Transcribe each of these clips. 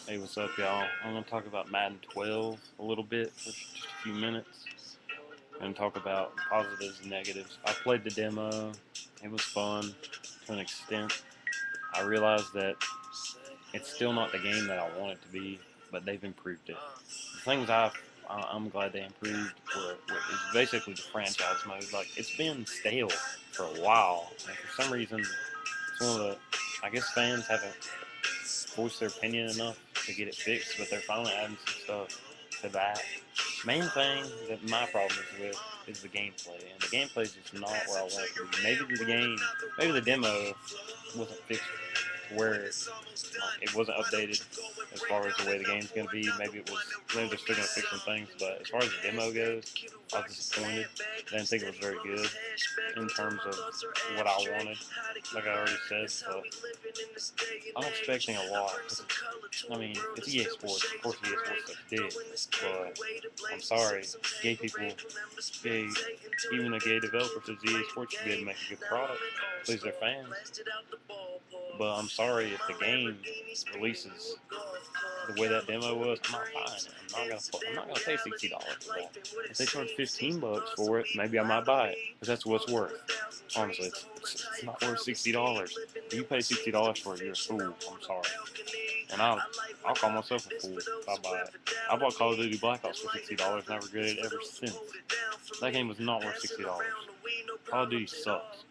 Hey, what's up, y'all? I'm going to talk about Madden 12 a little bit for just a few minutes and talk about positives and negatives. I played the demo, it was fun to an extent. I realized that it's still not the game that I want it to be, but they've improved it. The things I'm glad they improved is basically the franchise mode. Like, it's been stale for a while, and for some reason, it's one of the, I guess fans haven't voice their opinion enough to get it fixed, but they're finally adding some stuff to that. Main thing that my problem is with is the gameplay, and the gameplay is just not where I want it to be. Maybe the demo wasn't fixed to where it wasn't updated as far as the way the game's going to be. Maybe they're still going to fix some things, but as far as the demo goes, I was disappointed. I didn't think it was very good in terms of what I wanted, like I already said. But I'm expecting a lot. I mean, it's EA Sports. Of course, EA Sports is big, but I'm sorry, gay people, gay, even a gay developer says EA Sports should be able to make a good product, please their fans. But I'm sorry if the game releases the way that demo was, I'm not buying it. I'm not gonna pay $60 for that. If they charge $15 for it, maybe I might buy it because that's what it's worth. Honestly, it's not worth $60. If you pay $60 for it, you're a fool. I'm sorry, and I'll call myself a fool if I buy it. I bought Call of Duty Black Ops for $60 and I've regretted it ever since. That game was not worth $60. Call of Duty sucks.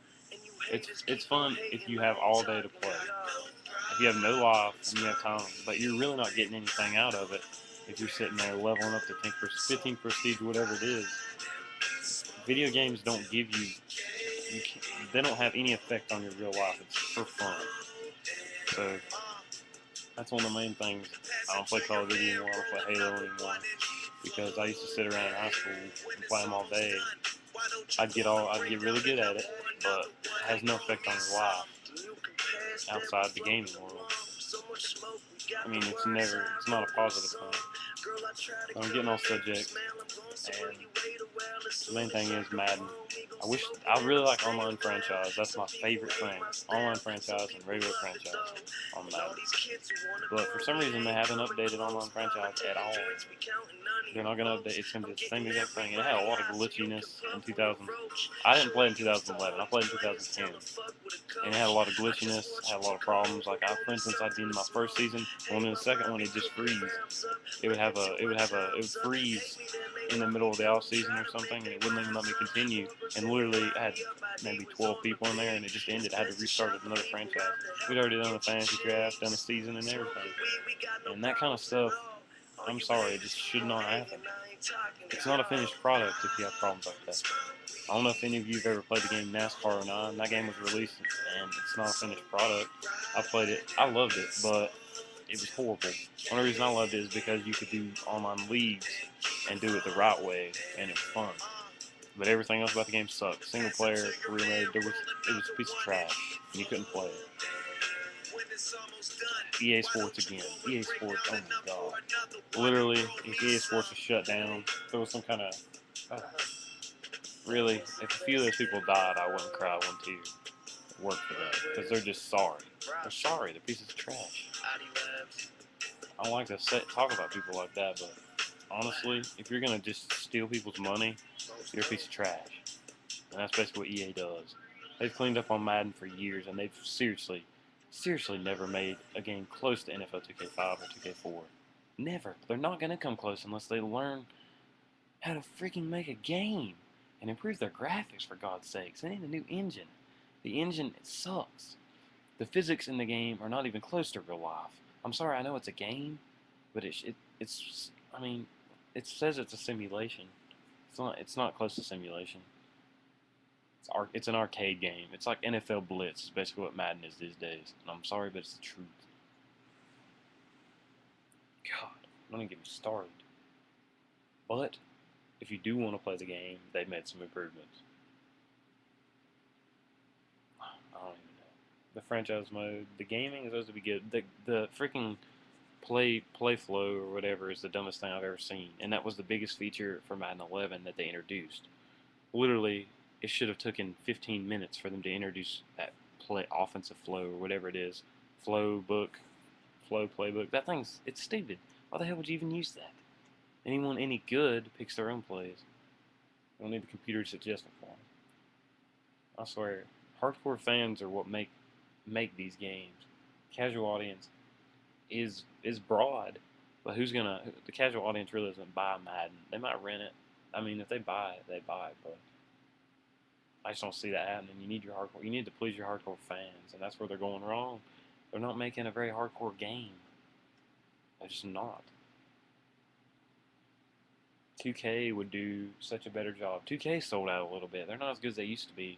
It's fun if you have all day to play. If you have no life and you have time, but you're really not getting anything out of it if you're sitting there leveling up to 10, 15 prestige, whatever it is. Video games don't give they don't have any effect on your real life. It's for fun. So that's one of the main things. I don't play Call of Duty anymore. I don't play Halo anymore because I used to sit around in high school and play them all day. I'd get really good at it, but it has no effect on your life outside the gaming world. I mean, it's not a positive thing. I'm getting off subject, and the main thing is Madden. I really like online franchise. That's my favorite thing. Online franchise and regular franchise on Madden. But for some reason, they haven't updated online franchise at all. They're not going to update. It's going to be the same exact thing. It had a lot of glitchiness in 2000. I didn't play in 2011. I played in 2010, and it had a lot of glitchiness. Had a lot of problems. For instance, I'd be in my first season. Going in the second one, it just freeze. It would freeze in the middle of the off season or something, and it wouldn't even let me continue. And literally, I had maybe 12 people in there, and it just ended. I had to restart another franchise. We'd already done a fantasy draft, done a season, and everything. And that kind of stuff, I'm sorry, it just should not happen. It's not a finished product if you have problems like that. I don't know if any of you have ever played the game NASCAR '09. That game was released, and it's not a finished product. I played it. I loved it, but it was horrible. One of the reasons I loved it is because you could do online leagues and do it the right way, and it was fun. But everything else about the game sucked. Single player, career mode, it was a piece of trash, and you couldn't play it. EA Sports again. EA Sports, oh my god. Literally, if EA Sports was shut down, if there was some kind of. Uh, really, if a few of those people died, I wouldn't cry one tear. Work for that. Because they're just sorry. They're sorry. They're pieces of trash. I don't like to talk about people like that, but honestly, if you're going to just steal people's money, you're a piece of trash. And that's basically what EA does. They've cleaned up on Madden for years, and they've seriously never made a game close to NFL 2K5 or 2K4. Never. They're not going to come close unless they learn how to freaking make a game and improve their graphics, for God's sakes. They need a new engine. The engine, it sucks. The physics in the game are not even close to real life. I'm sorry, I know it's a game, but I mean, it says it's a simulation. It's not close to simulation. It's an arcade game. It's like NFL Blitz. It's basically what Madden is these days. And I'm sorry, but it's the truth. God, don't even get me started. But if you do want to play the game, they've made some improvements. I don't even know. The franchise mode, the gaming is supposed to be good. The freaking play flow or whatever is the dumbest thing I've ever seen, and that was the biggest feature for Madden 11 that they introduced. Literally, it should have taken 15 minutes for them to introduce that play offensive flow or whatever it is, flow book, flow playbook. That thing's it's stupid. Why the hell would you even use that? Anyone any good picks their own plays. You don't need the computer to suggest them for them. I swear, hardcore fans are what make these games. Casual audience is broad, but who's gonna? The casual audience really doesn't buy Madden. They might rent it. I mean, if they buy it, they buy it. But I just don't see that happening. You need your hardcore. You need to please your hardcore fans, and that's where they're going wrong. They're not making a very hardcore game. They're just not. 2K would do such a better job. 2K sold out a little bit. They're not as good as they used to be.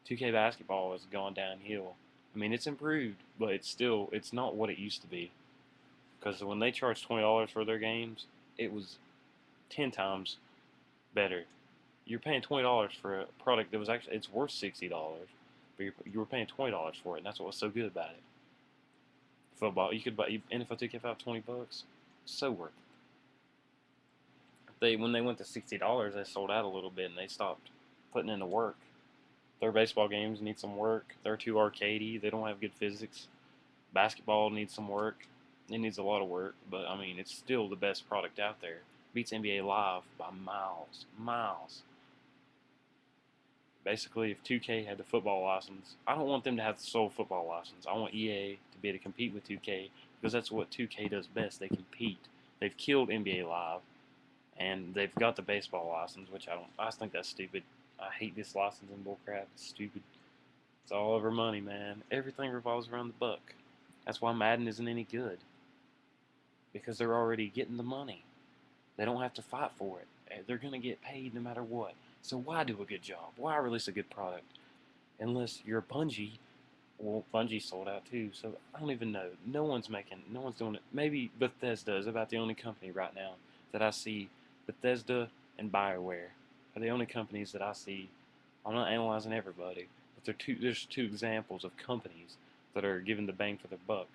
2K basketball has gone downhill. I mean, it's improved, but it's not what it used to be. Because when they charged $20 for their games, it was 10 times better. You're paying $20 for a product that was actually it's worth $60, but you were paying $20 for it, and that's what was so good about it. Football, you could buy NFL 2K5 $20, so worth it. When they went to $60, they sold out a little bit, and they stopped putting in the work. Their baseball games need some work. They're too arcadey. They don't have good physics. Basketball needs some work. It needs a lot of work, but I mean, it's still the best product out there. Beats NBA Live by miles, miles. Basically, if 2K had the football license, I don't want them to have the sole football license. I want EA to be able to compete with 2K because that's what 2K does best. They compete. They've killed NBA Live, and they've got the baseball license, which I think that's stupid. I hate this licensing bullcrap. It's stupid. It's all over money, man. Everything revolves around the buck. That's why Madden isn't any good. Because they're already getting the money. They don't have to fight for it. They're going to get paid no matter what. So why do a good job? Why release a good product? Unless you're Bungie. Well, Bungie sold out too, so I don't even know. No one's doing it. Maybe Bethesda is about the only company right now that I see. Bethesda and BioWare are the only companies that I see. I'm not analyzing everybody, but there's two examples of companies that are giving the bang for their buck.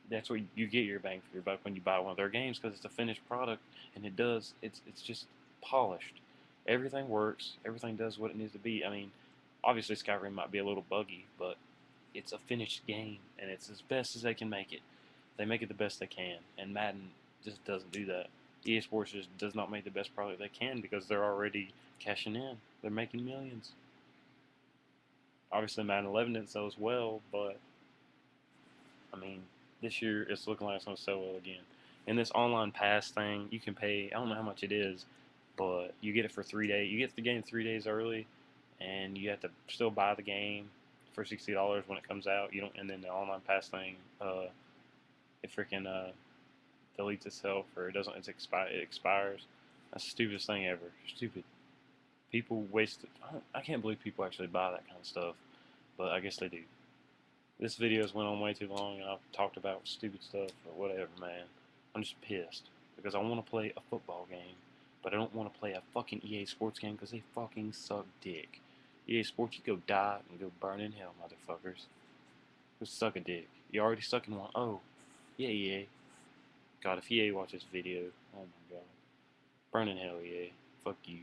That's where you get your bang for your buck when you buy one of their games because it's a finished product and it's just polished. Everything works. Everything does what it needs to be. I mean, obviously Skyrim might be a little buggy, but it's a finished game and it's as best as they can make it. They make it the best they can, and Madden just doesn't do that. EA Sports just does not make the best product they can because they're already cashing in. They're making millions. Obviously, Madden 11 didn't sell as well, but I mean, this year it's looking like it's going to sell well again. And this online pass thing, you can pay, I don't know how much it is, but you get it for 3 days. You get the game 3 days early, and you have to still buy the game for $60 when it comes out. You don't, and then the online pass thing, it freaking deletes itself or it expires. That's the stupidest thing ever. Stupid. People waste. I can't believe people actually buy that kind of stuff, but I guess they do. This video's went on way too long, and I've talked about stupid stuff or whatever, man. I'm just pissed because I want to play a football game, but I don't want to play a fucking EA Sports game because they fucking suck dick. EA Sports, you go die and go burn in hell, motherfuckers. Go suck a dick. You already suck in one. Oh, yeah, EA. God, if EA watches this video, oh my god. Burn in hell, EA. Fuck you.